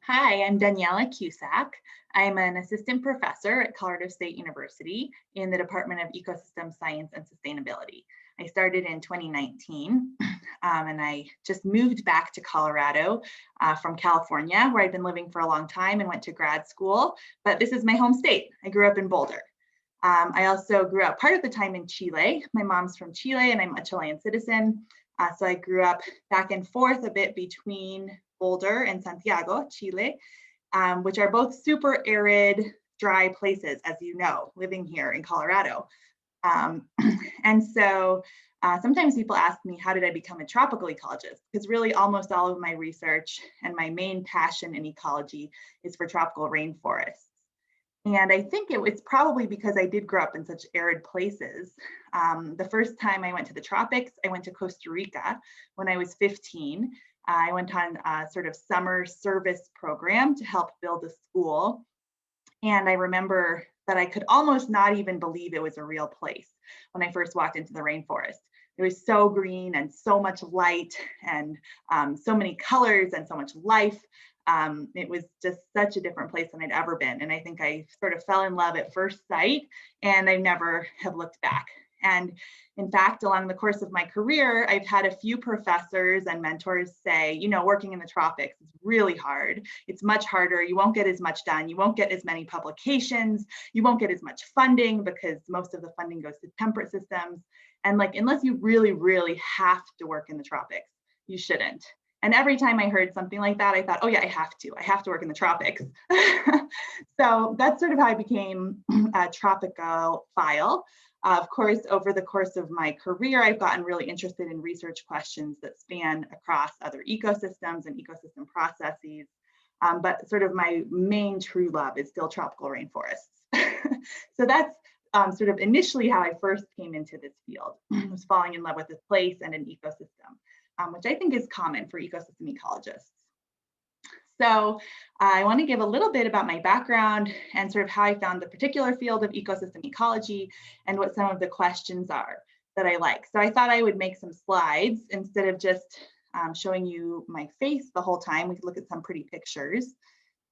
Hi, I'm Daniela Cusack. I'm an assistant professor at Colorado State University in the Department of Ecosystem Science and Sustainability. I started in 2019 and I just moved back to Colorado from California, where I've been living for a long time and went to grad school. But this is my home state. I grew up in Boulder. I also grew up part of the time in Chile. My mom's from Chile and I'm a Chilean citizen. So I grew up back and forth a bit between Boulder and Santiago, Chile, which are both super arid, dry places, as you know, living here in Colorado. Um, and so sometimes people ask me, how did I become a tropical ecologist? Because really almost all of my research and my main passion in ecology is for tropical rainforests. And I think it's probably because I did grow up in such arid places. The first time I went to the tropics, I went to Costa Rica when I was 15. I went on a sort of summer service program to help build a school. And I remember that I could almost not even believe it was a real place when I first walked into the rainforest. It was so green and so much light and so many colors and so much life. It was just such a different place than I'd ever been. And I think I sort of fell in love at first sight and I never have looked back. And in fact, along the course of my career, I've had a few professors and mentors say, you know, working in the tropics is really hard. It's much harder. You won't get as much done. You won't get as many publications. You won't get as much funding because most of the funding goes to temperate systems. And like, unless you really, really have to work in the tropics, you shouldn't. And every time I heard something like that, I thought, oh yeah, I have to work in the tropics. So that's sort of how I became a tropicophile. Of course, over the course of my career, I've gotten really interested in research questions that span across other ecosystems and ecosystem processes. But sort of my main true love is still tropical rainforests. So that's sort of initially how I first came into this field, was falling in love with this place and an ecosystem, which I think is common for ecosystem ecologists. So I want to give a little bit about my background and sort of how I found the particular field of ecosystem ecology and what some of the questions are that I like. So I thought I would make some slides instead of just showing you my face the whole time. We could look at some pretty pictures.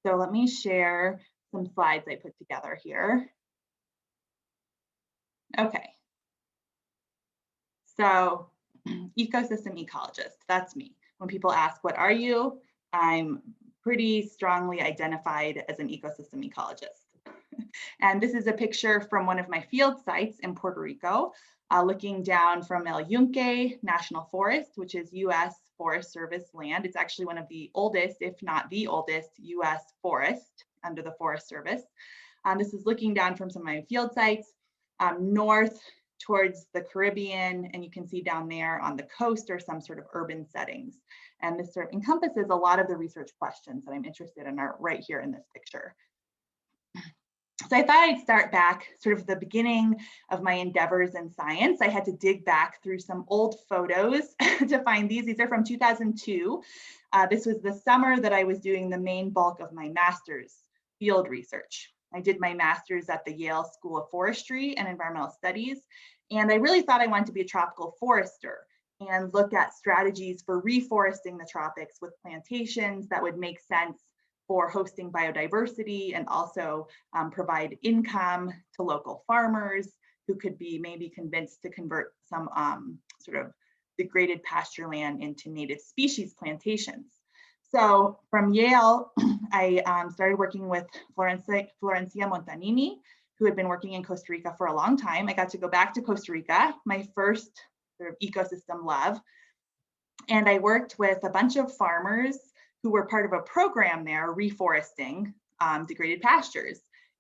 So let me share some slides I put together here. Okay. So ecosystem ecologist, that's me. When people ask, what are you? I'm pretty strongly identified as an ecosystem ecologist. And this is a picture from one of my field sites in Puerto Rico, looking down from El Yunque National Forest, which is US Forest Service land. It's actually one of the oldest, if not the oldest, US forest under the Forest Service. This is looking down from some of my field sites north towards the Caribbean, and you can see down there on the coast are some sort of urban settings. And this sort of encompasses a lot of the research questions that I'm interested in are right here in this picture. So I thought I'd start back sort of the beginning of my endeavors in science. I had to dig back through some old photos to find these. These are from 2002. This was the summer that I was doing the main bulk of my master's field research. I did my master's at the Yale School of Forestry and Environmental Studies, and I really thought I wanted to be a tropical forester and look at strategies for reforesting the tropics with plantations that would make sense for hosting biodiversity and also provide income to local farmers who could be maybe convinced to convert some sort of degraded pasture land into native species plantations. So from Yale, I started working with Florencia Montanini, who had been working in Costa Rica for a long time. I got to go back to Costa Rica, my first sort of ecosystem love. And I worked with a bunch of farmers who were part of a program there, reforesting degraded pastures.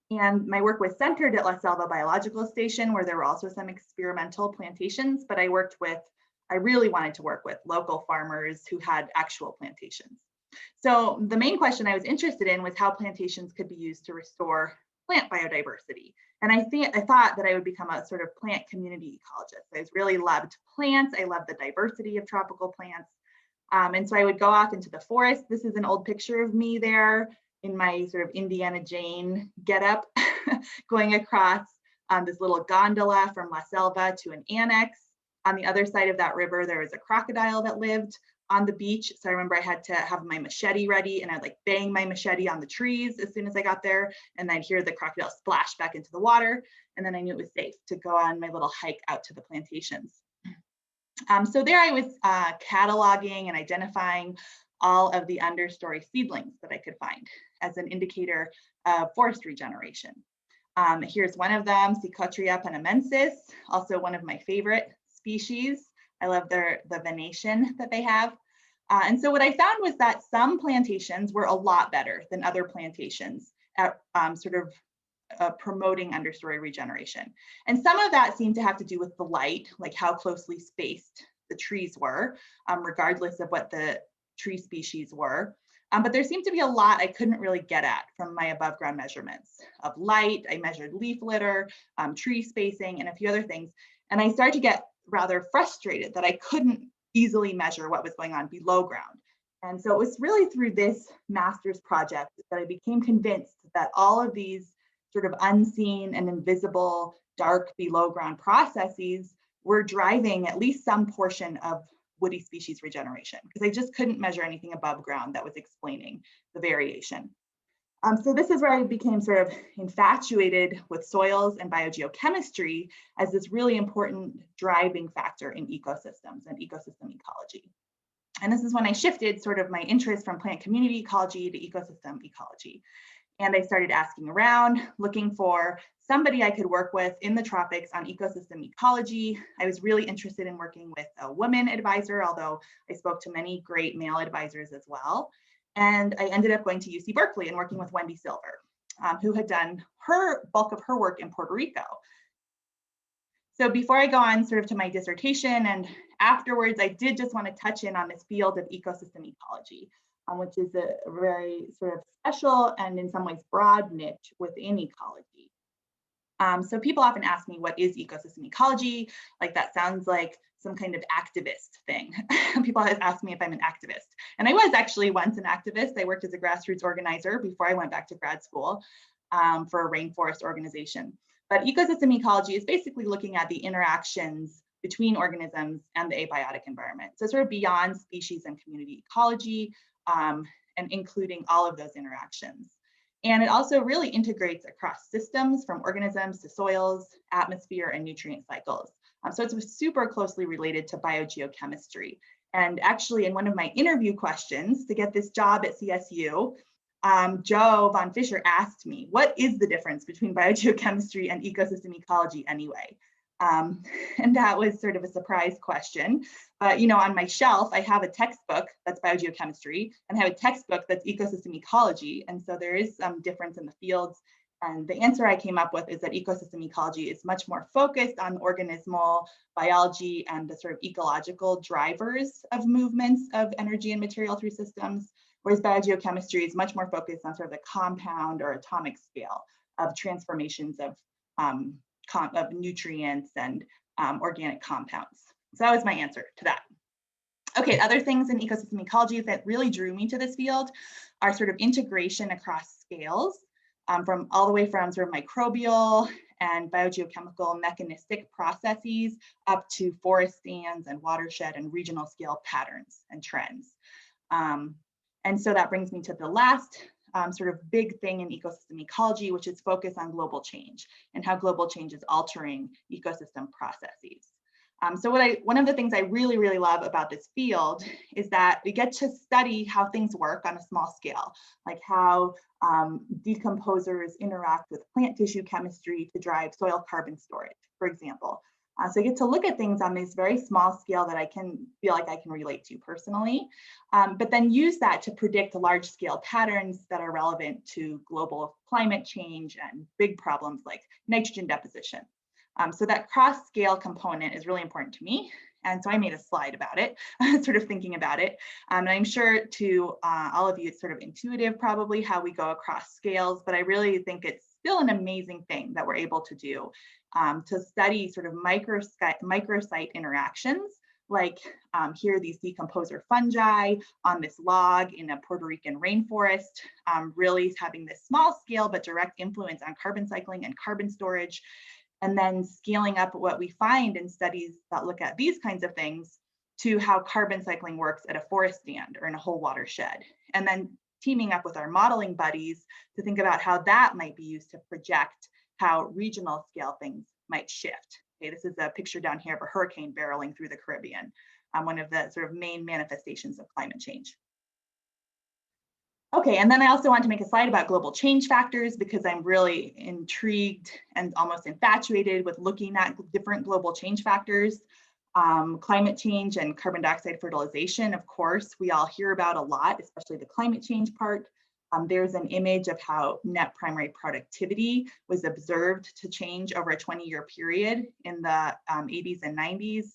And my work was centered at La Selva Biological Station, where there were also some experimental plantations, but I really wanted to work with local farmers who had actual plantations. So the main question I was interested in was how plantations could be used to restore plant biodiversity. And I thought that I would become a sort of plant community ecologist. I really loved plants. I loved the diversity of tropical plants. And so I would go off into the forest. This is an old picture of me there in my sort of Indiana Jane getup, going across this little gondola from La Selva to an annex. On the other side of that river, there was a crocodile that lived. on the beach. So I remember I had to have my machete ready, and I'd like bang my machete on the trees as soon as I got there, and I'd hear the crocodile splash back into the water. And then I knew it was safe to go on my little hike out to the plantations. So there I was cataloging and identifying all of the understory seedlings that I could find as an indicator of forest regeneration. Here's one of them, Cichotria panamensis, also one of my favorite species. I love the venation that they have. And so what I found was that some plantations were a lot better than other plantations at promoting understory regeneration. And some of that seemed to have to do with the light, like how closely spaced the trees were, regardless of what the tree species were. But there seemed to be a lot I couldn't really get at from my above ground measurements of light. I measured leaf litter, tree spacing, and a few other things. And I started to get rather frustrated that I couldn't easily measure what was going on below ground. And so it was really through this master's project that I became convinced that all of these sort of unseen and invisible dark below ground processes were driving at least some portion of woody species regeneration, because I just couldn't measure anything above ground that was explaining the variation. So this is where I became sort of infatuated with soils and biogeochemistry as this really important driving factor in ecosystems and ecosystem ecology. And this is when I shifted sort of my interest from plant community ecology to ecosystem ecology. And I started asking around, looking for somebody I could work with in the tropics on ecosystem ecology. I was really interested in working with a woman advisor, although I spoke to many great male advisors as well. And I ended up going to UC Berkeley and working with Wendy Silver, who had done her bulk of her work in Puerto Rico. So before I go on sort of to my dissertation and afterwards, I did just want to touch in on this field of ecosystem ecology, which is a very sort of special and in some ways broad niche within ecology. So people often ask me, what is ecosystem ecology? Like that sounds like some kind of activist thing. People always ask me if I'm an activist. And I was actually once an activist. I worked as a grassroots organizer before I went back to grad school for a rainforest organization. But ecosystem ecology is basically looking at the interactions between organisms and the abiotic environment. So sort of beyond species and community ecology, and including all of those interactions. And it also really integrates across systems from organisms to soils, atmosphere, and nutrient cycles. So it's super closely related to biogeochemistry. And actually in one of my interview questions to get this job at CSU, Joe von Fischer asked me, what is the difference between biogeochemistry and ecosystem ecology anyway? And that was sort of a surprise question. But you know, on my shelf, I have a textbook that's biogeochemistry and I have a textbook that's ecosystem ecology. And so there is some difference in the fields. And the answer I came up with is that ecosystem ecology is much more focused on organismal biology and the sort of ecological drivers of movements of energy and material through systems, whereas biogeochemistry is much more focused on sort of the compound or atomic scale of transformations of nutrients and organic compounds. So that was my answer to that. Okay, other things in ecosystem ecology that really drew me to this field are sort of integration across scales, from all the way from sort of microbial and biogeochemical mechanistic processes up to forest stands and watershed and regional scale patterns and trends. And so that brings me to the last sort of big thing in ecosystem ecology, which is focus on global change and how global change is altering ecosystem processes. So one of the things I really, really love about this field is that we get to study how things work on a small scale, like how decomposers interact with plant tissue chemistry to drive soil carbon storage, for example. So I get to look at things on this very small scale that I can feel like I can relate to personally, but then use that to predict large scale patterns that are relevant to global climate change and big problems like nitrogen deposition. So that cross scale component is really important to me. And so I made a slide about it, sort of thinking about it. And I'm sure to all of you, it's sort of intuitive probably how we go across scales, but I really think it's still an amazing thing that we're able to do to study sort of microsite interactions, like here these decomposer fungi on this log in a Puerto Rican rainforest, really having this small scale but direct influence on carbon cycling and carbon storage. And then scaling up what we find in studies that look at these kinds of things to how carbon cycling works at a forest stand or in a whole watershed. And then teaming up with our modeling buddies to think about how that might be used to project how regional scale things might shift. Okay, this is a picture down here of a hurricane barreling through the Caribbean, one of the sort of main manifestations of climate change. Okay, and then I also want to make a slide about global change factors because I'm really intrigued and almost infatuated with looking at different global change factors. Climate change and carbon dioxide fertilization, of course, we all hear about a lot, especially the climate change part. There's an image of how net primary productivity was observed to change over a 20-year period in the 80s and 90s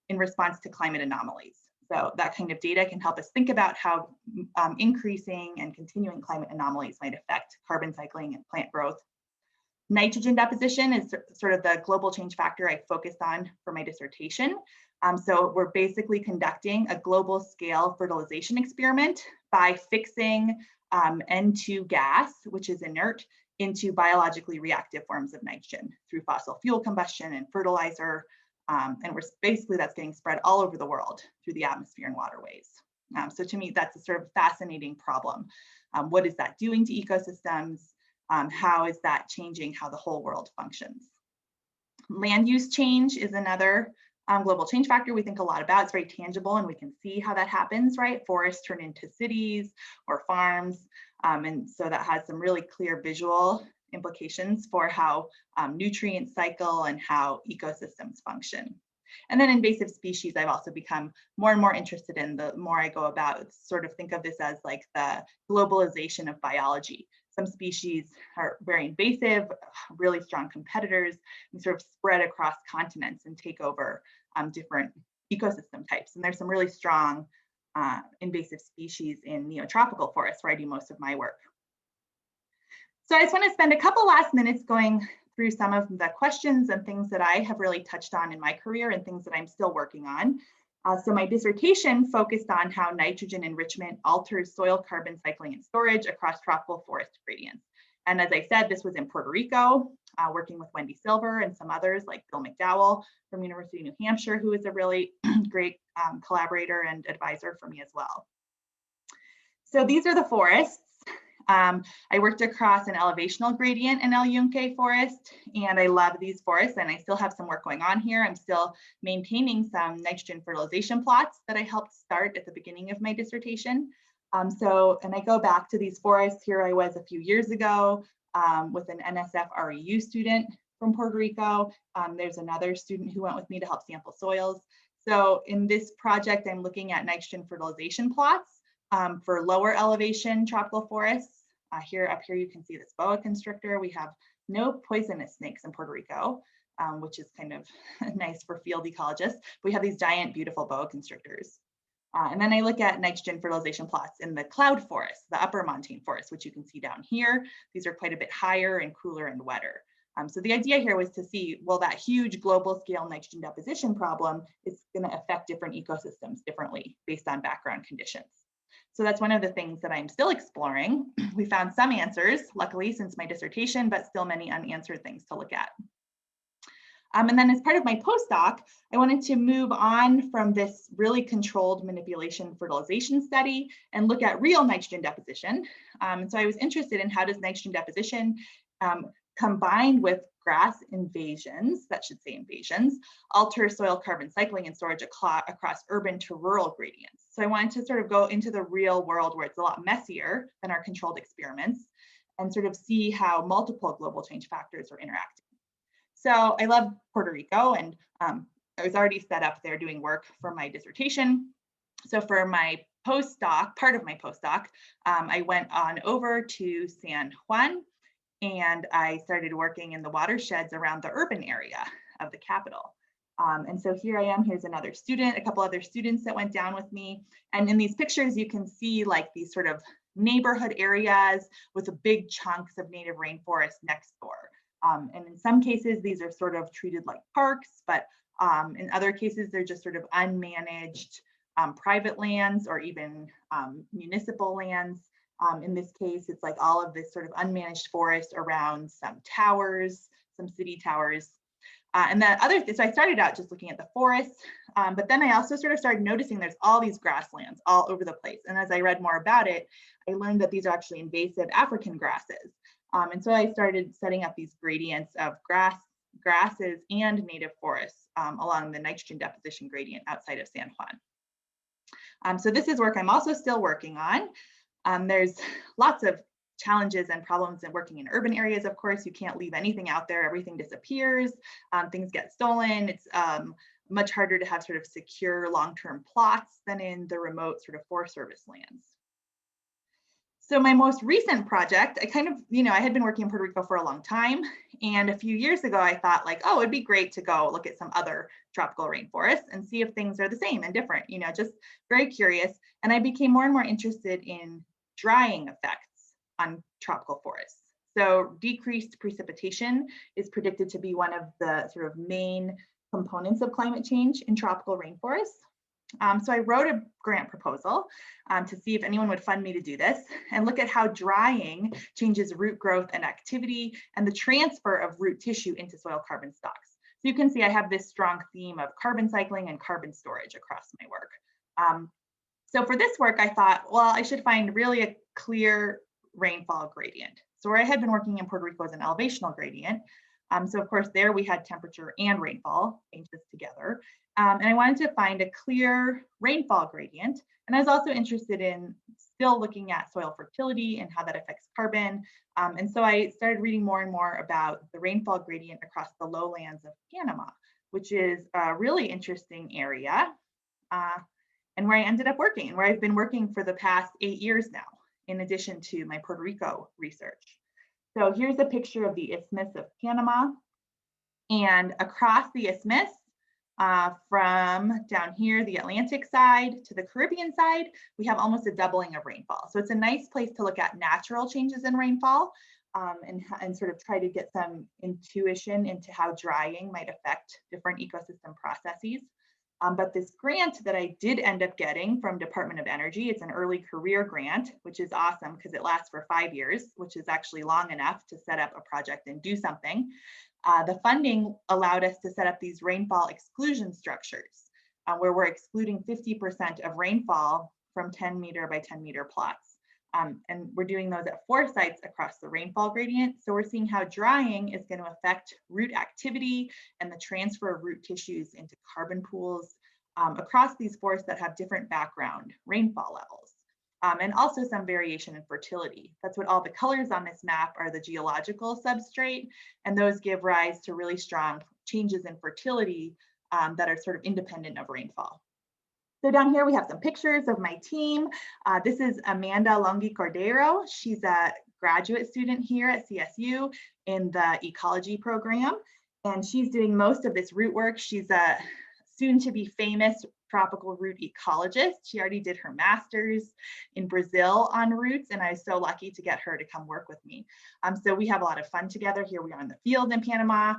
in response to climate anomalies. So that kind of data can help us think about how increasing and continuing climate anomalies might affect carbon cycling and plant growth. Nitrogen deposition is sort of the global change factor I focused on for my dissertation. So we're basically conducting a global scale fertilization experiment by fixing N2 gas, which is inert, into biologically reactive forms of nitrogen through fossil fuel combustion and fertilizer. And basically that's getting spread all over the world through the atmosphere and waterways. So to me, that's a sort of fascinating problem. What is that doing to ecosystems? How is that changing how the whole world functions? Land use change is another global change factor we think a lot about. It's very tangible and we can see how that happens, right? Forests turn into cities or farms. And so that has some really clear visual implications for how nutrients cycle and how ecosystems function. And then invasive species, I've also become more and more interested in the more I go about, sort of think of this as like the globalization of biology. Some species are very invasive, really strong competitors, and sort of spread across continents and take over different ecosystem types. And there's some really strong invasive species in neotropical forests where I do most of my work. So I just want to spend a couple last minutes going through some of the questions and things that I have really touched on in my career and things that I'm still working on. So my dissertation focused on how nitrogen enrichment alters soil carbon cycling and storage across tropical forest gradients. And as I said, this was in Puerto Rico, working with Wendy Silver and some others like Bill McDowell from University of New Hampshire, who is a really great collaborator and advisor for me as well. So these are the forests. I worked across an elevational gradient in El Yunque forest, and I love these forests, and I still have some work going on here. I'm still maintaining some nitrogen fertilization plots that I helped start at the beginning of my dissertation. And I go back to these forests. Here I was a few years ago with an NSF REU student from Puerto Rico. There's another student who went with me to help sample soils. So in this project, I'm looking at nitrogen fertilization plots for lower elevation tropical forests. Up here you can see this boa constrictor. We have no poisonous snakes in Puerto Rico, which is kind of nice for field ecologists. We have these giant, beautiful boa constrictors. And then I look at nitrogen fertilization plots in the cloud forest, the upper montane forest, which you can see down here. These are quite a bit higher and cooler and wetter. So the idea here was to see, well, that huge global scale nitrogen deposition problem is going to affect different ecosystems differently based on background conditions. So that's one of the things that I'm still exploring. We found some answers, luckily, since my dissertation, but still many unanswered things to look at. And then as part of my postdoc, I wanted to move on from this really controlled manipulation fertilization study and look at real nitrogen deposition. And so I was interested in how does nitrogen deposition combined with grass invasions, that should say invasions, alter soil carbon cycling and storage across urban to rural gradients. So I wanted to sort of go into the real world where it's a lot messier than our controlled experiments and sort of see how multiple global change factors are interacting. So I love Puerto Rico, and I was already set up there doing work for my dissertation. So for my postdoc, part of my postdoc, I went on over to San Juan, and I started working in the watersheds around the urban area of the capital. And so here I am, here's another student, a couple other students that went down with me. And in these pictures, you can see like these sort of neighborhood areas with big chunks of native rainforest next door. And in some cases, these are sort of treated like parks, but in other cases, they're just sort of unmanaged private lands or even municipal lands. In this case, it's like all of this sort of unmanaged forest around some towers, some city towers. So I started out just looking at the forests, but then I also sort of started noticing there's all these grasslands all over the place. And as I read more about it, I learned that these are actually invasive African grasses. And so I started setting up these gradients of grasses and native forests along the nitrogen deposition gradient outside of San Juan. So this is work I'm also still working on. There's lots of challenges and problems in working in urban areas. Of course, you can't leave anything out there. Everything disappears. Things get stolen. It's much harder to have sort of secure long-term plots than in the remote sort of Forest Service lands. So my most recent project, I had been working in Puerto Rico for a long time. And a few years ago, I thought like, oh, it'd be great to go look at some other tropical rainforests and see if things are the same and different, just very curious. And I became more and more interested in drying effects on tropical forests. So decreased precipitation is predicted to be one of the sort of main components of climate change in tropical rainforests. So I wrote a grant proposal to see if anyone would fund me to do this and look at how drying changes root growth and activity and the transfer of root tissue into soil carbon stocks. So you can see I have this strong theme of carbon cycling and carbon storage across my work. So for this work, I thought, well, I should find really a clear rainfall gradient. So where I had been working in Puerto Rico as an elevational gradient. So of course there we had temperature and rainfall changes together. And I wanted to find a clear rainfall gradient. And I was also interested in still looking at soil fertility and how that affects carbon. And so I started reading more and more about the rainfall gradient across the lowlands of Panama, which is a really interesting area. And where I ended up working and where I've been working for the past 8 years now, in addition to my Puerto Rico research. So here's a picture of the Isthmus of Panama. And across the isthmus, from down here, the Atlantic side to the Caribbean side, we have almost a doubling of rainfall. So it's a nice place to look at natural changes in rainfall and sort of try to get some intuition into how drying might affect different ecosystem processes. But this grant that I did end up getting from Department of Energy, it's an early career grant, which is awesome because it lasts for 5 years, which is actually long enough to set up a project and do something. The funding allowed us to set up these rainfall exclusion structures where we're excluding 50% of rainfall from 10 meter by 10 meter plots. And we're doing those at 4 sites across the rainfall gradient. So we're seeing how drying is going to affect root activity and the transfer of root tissues into carbon pools across these forests that have different background rainfall levels. And also some variation in fertility. That's what all the colors on this map are, the geological substrate, and those give rise to really strong changes in fertility that are sort of independent of rainfall. So down here we have some pictures of my team. This is Amanda Longi Cordero. She's a graduate student here at CSU in the ecology program, and she's doing most of this root work. She's a soon to be famous tropical root ecologist. She already did her master's in Brazil on roots, and I was so lucky to get her to come work with me. So we have a lot of fun together. Here we are in the field in Panama.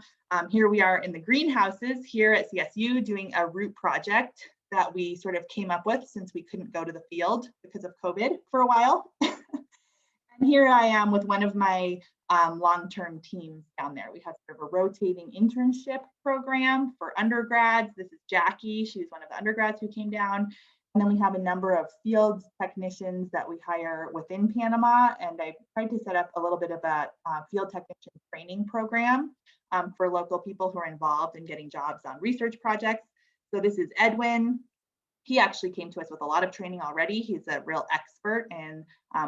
Here we are in the greenhouses here at CSU doing a root project that we sort of came up with since we couldn't go to the field because of COVID for a while. And here I am with one of my long-term teams down there. We have sort of a rotating internship program for undergrads. This is Jackie. She's one of the undergrads who came down. And then we have a number of field technicians that we hire within Panama. And I tried to set up a little bit of a field technician training program for local people who are involved in getting jobs on research projects. So this is Edwin. He actually came to us with a lot of training already. He's a real expert in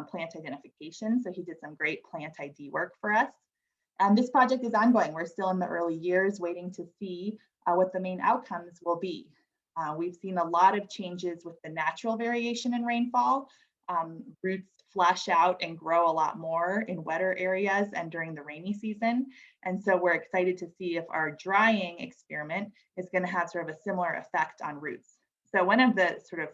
plant identification. So he did some great plant ID work for us. This project is ongoing. We're still in the early years waiting to see what the main outcomes will be. We've seen a lot of changes with the natural variation in rainfall. Roots flush out and grow a lot more in wetter areas and during the rainy season. And so we're excited to see if our drying experiment is going to have sort of a similar effect on roots. So one of the sort of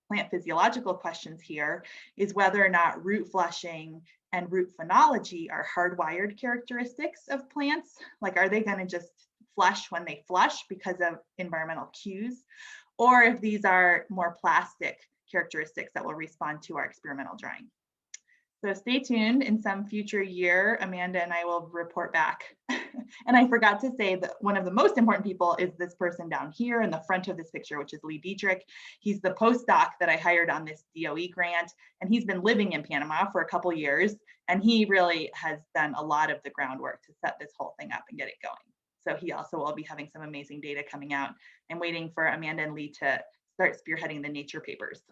plant physiological questions here is whether or not root flushing and root phenology are hardwired characteristics of plants. Like, are they going to just flush when they flush because of environmental cues? Or if these are more plastic characteristics that will respond to our experimental drying. So stay tuned. In some future year, Amanda and I will report back. And I forgot to say that one of the most important people is this person down here in the front of this picture, which is Lee Dietrich. He's the postdoc that I hired on this DOE grant, and he's been living in Panama for a couple of years, and he really has done a lot of the groundwork to set this whole thing up and get it going. So he also will be having some amazing data coming out. I'm waiting for Amanda and Lee to start spearheading the Nature papers.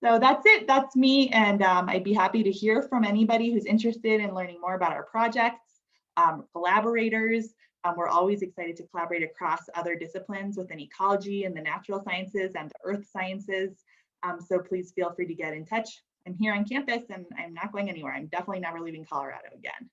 So that's it, that's me, and I'd be happy to hear from anybody who's interested in learning more about our projects, collaborators. We're always excited to collaborate across other disciplines within ecology and the natural sciences and the earth sciences. So please feel free to get in touch. I'm here on campus and I'm not going anywhere. I'm definitely never leaving Colorado again.